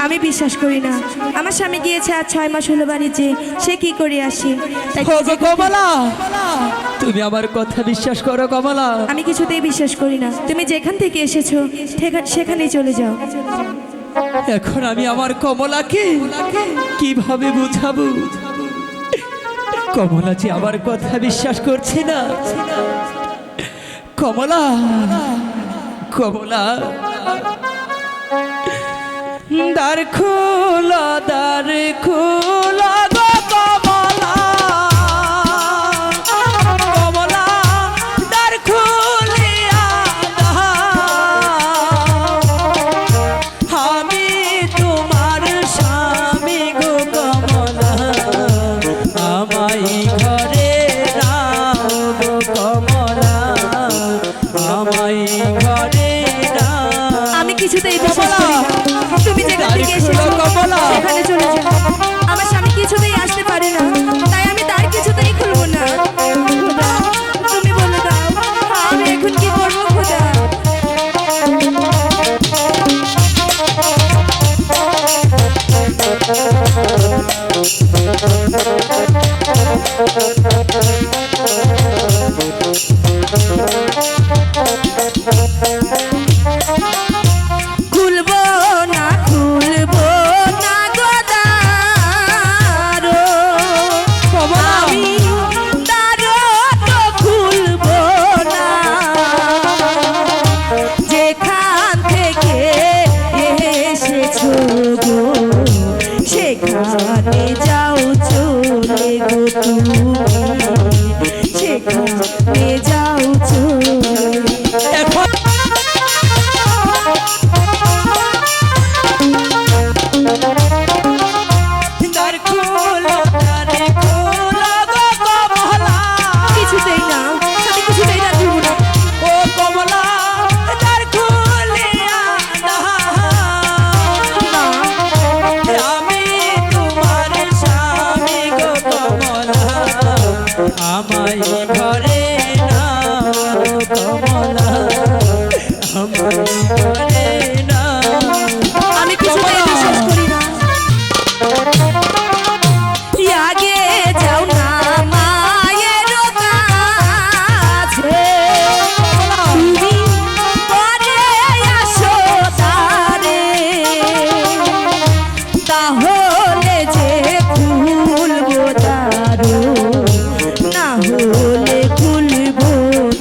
আমি বিশ্বাস করি না। আমার স্বামী গিয়েছে আর 6 মাস হলো বাড়িতে, সে কি করে আসে? কমলা, তুমি আমার কথা বিশ্বাস করো কমলা? আমি কিছুতেই বিশ্বাস করি না। তুমি যেখান থেকে এসেছো সেখানেই চলে যাও। এখন আমি আমার কমলাকে কিভাবে বুঝাবো? কমলা যে আমার কথা বিশ্বাস করছে না। কমলা, কমলা, দ্বার খোলা, দ্বার খোলা গো কমলা, কমলা, দ্বার খুলিয়া দাও। আমি তোমার স্বামী গো কমলা, আমায় ঘরে নাও গো কমলা, আমায় ঘরে নাও। আমি কিছুতেই বিশ্বাস করি না। তুমি যেখান থেকে এসেছো সেখানে চলে যাও। আমার স্বামী কিছুতেই আসতে পারে না, তাই আমি তার কিছুতেই খুলবো না। খোদা, তুমি বলে দাও আমি এখন কি করবো খোদা? খুলবো না, খুলবো না গো দ্বার, আমি দ্বার তো খুলবো না। যেখান থেকে এসেছো গো সেখানে যাও চলে গো তুমি, সেখানে যাও চলে। কিছুতেই না, আমি কিছুতেই না দিব না। ও কমলা, দ্বার খুলিয়া দাও। আমি তোমার স্বামী গো কমলা, আমায় ঘরে নাও কমলা, আমায় ঘরে নাও। আমি কিছুতেই বিশ্বাস করি না। আগে যাও না মায়ের কাছে, তুমি পরে আসো তারে, তাহলে যে খুলবো তারো, না হলে খুলবো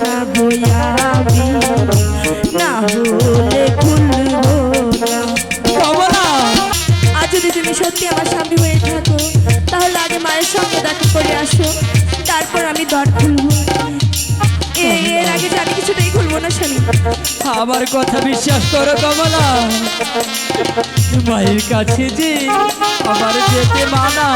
না বইয়া আমি, না হলে খুলবো না। কমলা, আর যদি তুমি সত্যি আমার স্বামী হয়ে থাকো তাহলে আগে মায়ের সঙ্গে দেখা করে আসো, তারপর আমি দ্বার খুলবো। এর আগে যে আমি কিছুতেই খুলবো না স্বামী। আমার কথা বিশ্বাস করো কমলা, মায়ের কাছে যে আমার যেতে মানা।